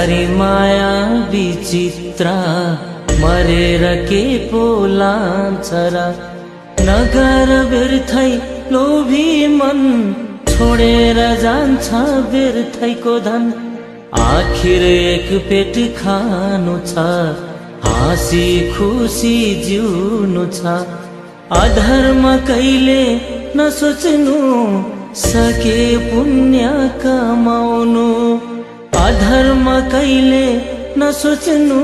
सारी माया विचित्र मरेर के पो लान्छ र नगर व्यर्थै लोभी मन छोडेर जान्छ व्यर्थैको धन आखिर एक पेट खानु छ हाँसी खुसी जिउनु छ अधर्म कहिले नसोच्नु सके पुण्य कमाउनु अधर्म कहिले नसोच्नु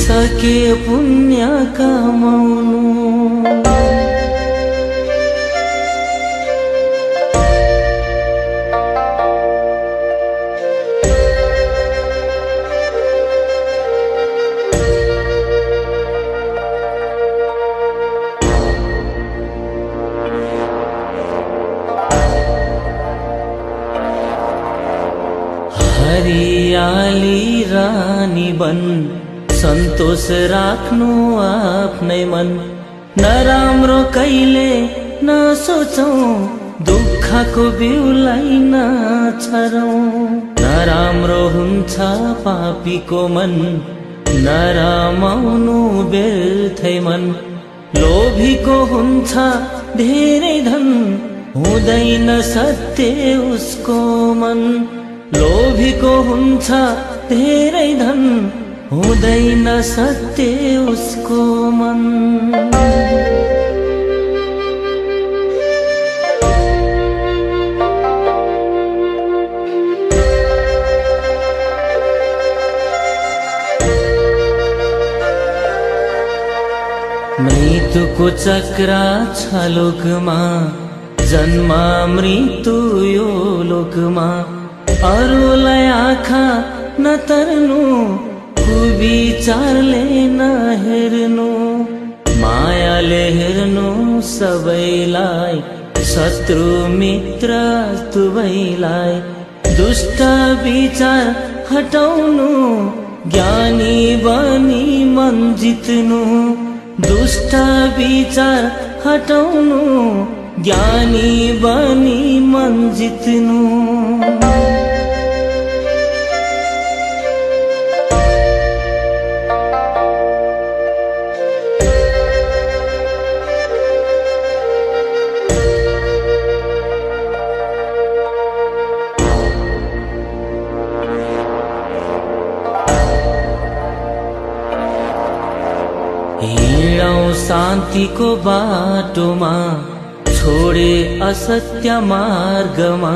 सके पुण्य कमाउनु हरियाली रानी बन सन्तोष राख्नु आफ्नै मन नराम्रो कहिले नसोचौं दुःखको बिउलाई नछरौं नराम्रो हुन्छ पापीको मन नरमाउनु व्यर्थै मन लोभीको हुन्छ धेरै धन हुँदैन सत्य उसको मन लोभीको हुन्छ धेरै धन हुँदैन सत्य उसको मन मृत्युको चक्र छ लोकमा जन्म मृत्यु यो लोकमा अरूलाई आँखा नतर्नु कुविचारले नहेर्नु मायाले हेर्नु सबैलाई शत्रु मित्र दुवैलाई दुष्ट विचार हटाउनु ज्ञानी बनी मन जित्नु दुष्ट विचार हटाउनु ज्ञानी बनी मन जित्नु हिँडौं शान्तिको बाटोमा छोडे असत्य मार्गमा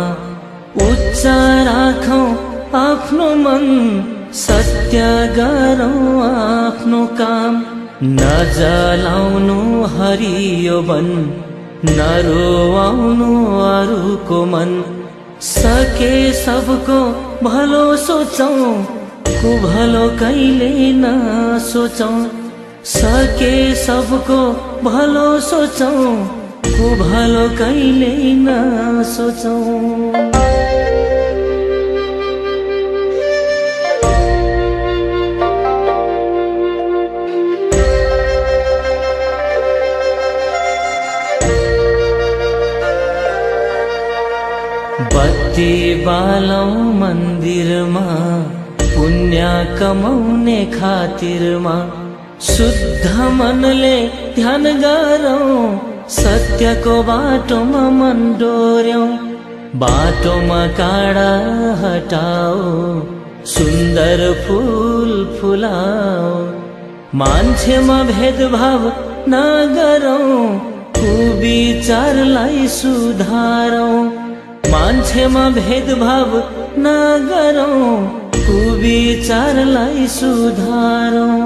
उच्च राखौं आफ्नो मन सत्य गरौं आफ्नो काम नजलाउनु हरियो वन नरोआउनु अरूको मन सके सबको भलो सोचौं कुभलो कहिले नसोचौं सके सबको भलो सोचौं कुभलो कहिले नसोचौं बत्ती बालौं मन्दिरमा पुण्य कमाउने खातिरमा शुद्ध मनले ध्यान गरौं सत्यको बाटोमा मन डोर्यौं बाटोमा काँडा हटाओ सुन्दर फूल फुलाओ मान्छेमा भेदभाव नगरौं कुविचारलाई सुधारौं मान्छेमा भेदभाव नगरौं कुविचारलाई सुधारौं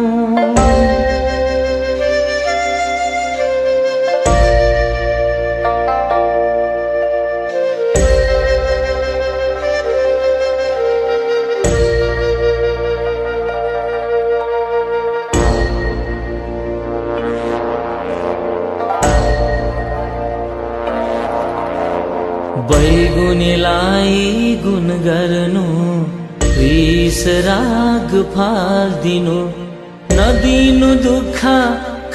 बैगुनीलाई गुण गर्नु रिस राग फाल्दिनु नदिनु दुःख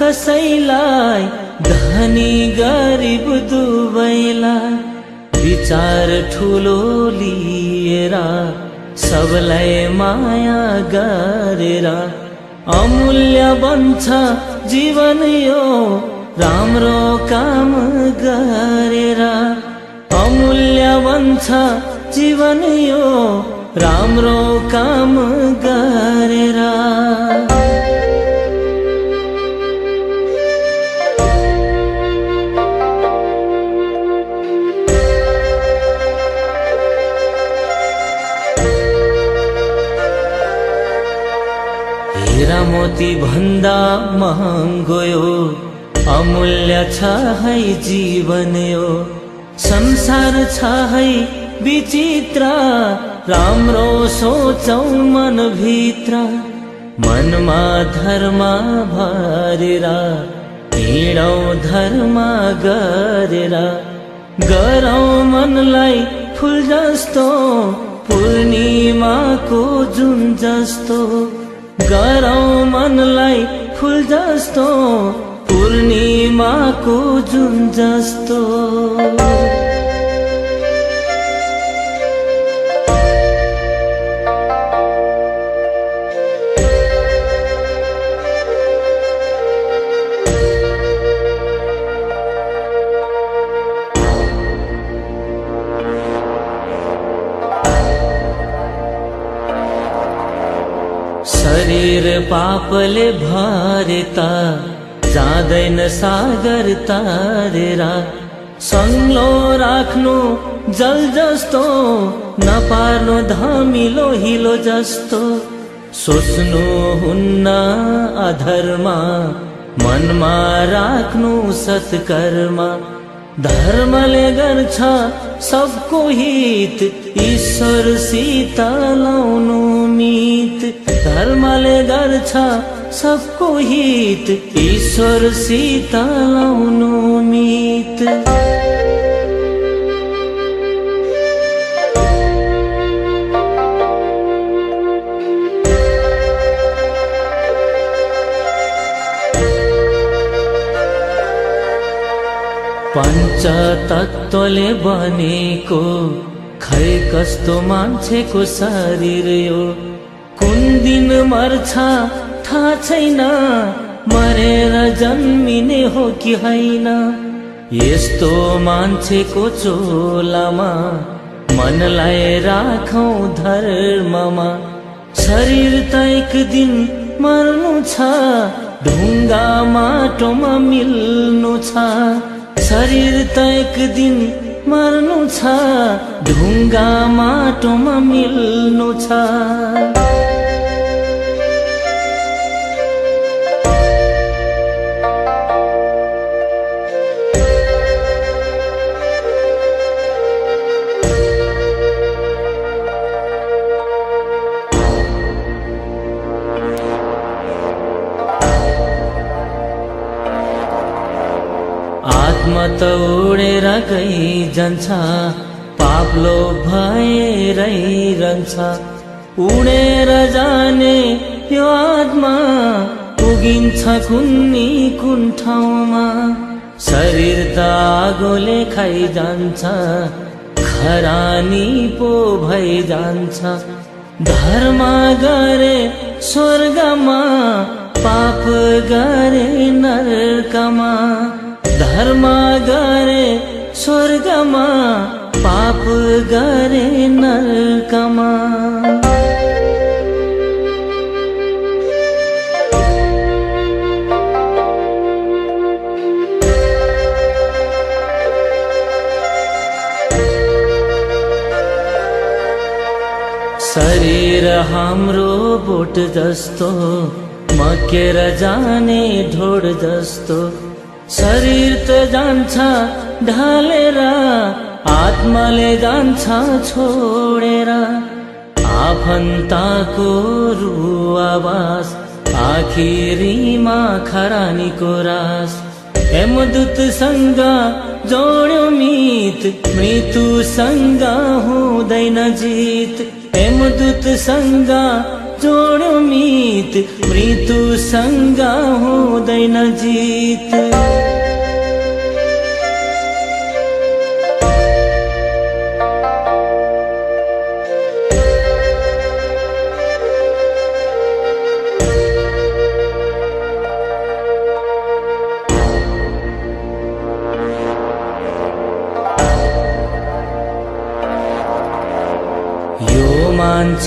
कसैलाई धनी गरिब दुवैलाई विचार ठुलो लिएर सबलाई माया गरेर अमूल्य बन्छ जीवन यो राम्रो काम गरेर अमूल्य बन्छ जीवन यो राम्रो काम गरेर हीरा मोती भन्दा महँगो यो अमूल्य छ है जीवन यो संसार छ है विचित्र राम्रो सोचौ मन भित्र मनमा धर्म भरेर हिँडौ धर्म गरेर गरौ मनलाई फूल जस्तो पूर्णिमाको जुन जस्तो गरौ मनलाई फूल जस्तो पूर्णिमाको जुन जस्तो शरीर पापले भरेता जाँदैन सागर तारेर सङ्लो राख्नु जल जस्तो नपार्नु धमिलो हिलो जस्तो सोच्नु हुन्न अधर्म मनमा राख्नु सत्कर्म धर्मले गर्छ सबको हित ईश्वरसित लाउनु मित धर्मले गर्छ सबको हित ईश्वरसित लाउनु मित पञ्चतत्त्वले बनेको खै कस्तो मान्छेको शरीर यो कुन दिन मर्छ थाहा छैन मरेर जन्मिने हो कि होइन यस्तो मान्छेको चोलामा मनलाई राखौं धर्ममा शरीर त एक दिन मर्नु छ ढुङ्गा माटोमा मिल्नु छ शरीर त एक दिन मर्नु छ ढुङ्गा माटोमा मिल्नु छ आत्मा त उडेर गइजान्छ पाप्लो भएरै रहन्छ उडेर जाने यो आत्मा पुगिन्छ कुन्नी कुन ठाउँमा शरीर त आगोले खाइजान्छ खरानी पो भइजान्छ धर्म गरे स्वर्गमा पाप गरे नरकमा धर्म गरे स्वर्गमा पाप गरे नरकमा शरीर हाम्रो बोट जस्तो मकेर जाने ढोड जस्तो शरीर त जान्छ ढालेर आत्माले जान्छ छोडेर आफन्ताको रुवावास आखिरीमा खरानीको रास यमदूतसँग जोड्यो मित मृत्युसँग हुँदैन जित यमदूतसँग जोड्यो मित मृत्युसँग हुँदैन जित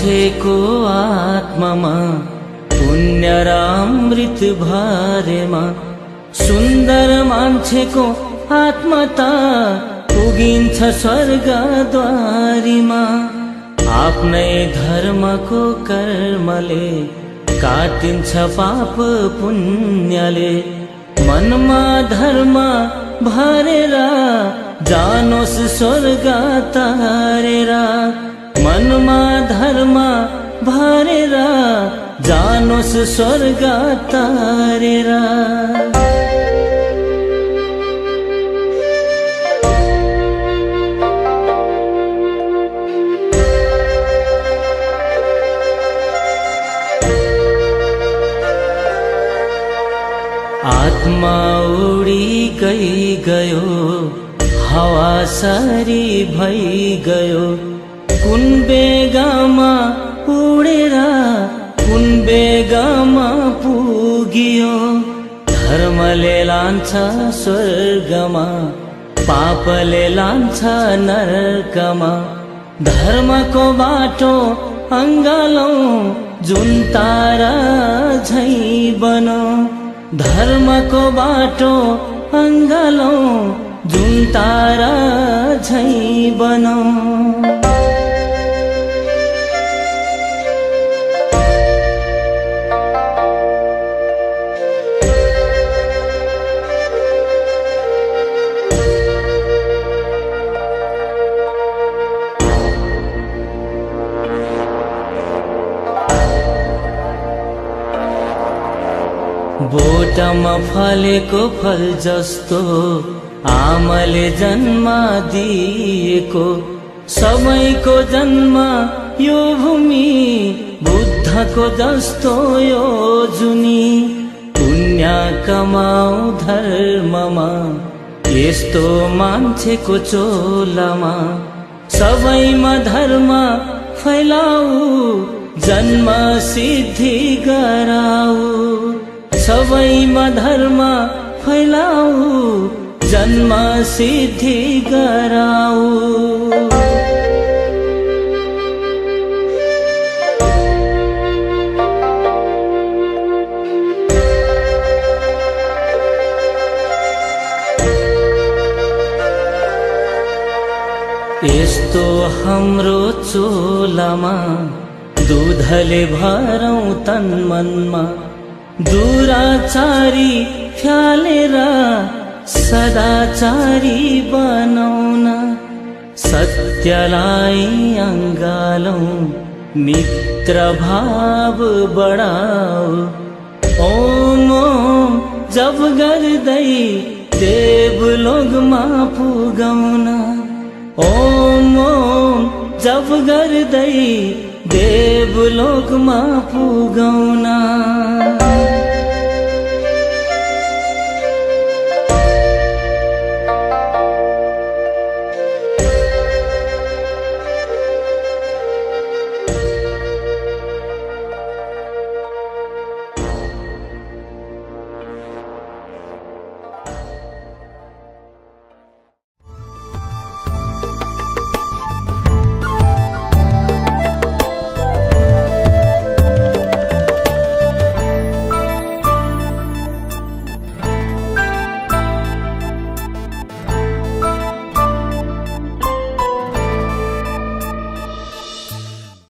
मान्छेको आत्मामा पुण्य र अमृत भरेमा सुन्दर मान्छेको आत्मा त पुगिन्छ स्वर्गद्वारीमा। आफ्नै धर्मको कर्मले काटिन्छ पाप पुण्यले। मनमा धर्म भरेर जानोस् स्वर्ग तारेर। मनमा धर्म भरेर जानोस् स्वर्ग तारेर। आत्मा उडी गयो हावा सरी भई गयो। कुन बेगमा उडेर कुन बेगमा पुगियो। धर्मले लान्छ स्वर्गमा पापले लान्छ नरकमा। धर्मको बाटो अङ्गालौं जुन तारा झै बनौं। धर्मको बाटो अङ्गालौं जुन तारा झै बनौं। बोटमा फलेको फल जस्तो आमाले जन्म दिएको। सबैको जन्म यो भूमि बुद्धको जस्तो यो जुनी। पुण्य कमाऊ धर्ममा यस्तो मान्छेको चोलामा। सबैमा धर्म फैलाऊ जन्म सिद्धि गराऊ। सबैमा धर्म फैलाऊ जन्म सिद्धि गराऊ। यस्तो हाम्रो चोलामा दुधले भरौं तन मनमा। दुराचारी फ्यालेर सदाचारी बनाउन। सत्यलाई अङ्गालौं मित्र भाव बढाऊ। ओम ओम जप गर्दै देवलोकमा पुगाउन। ओम ओम जप गर्दै देवलोकमा पुगाउन।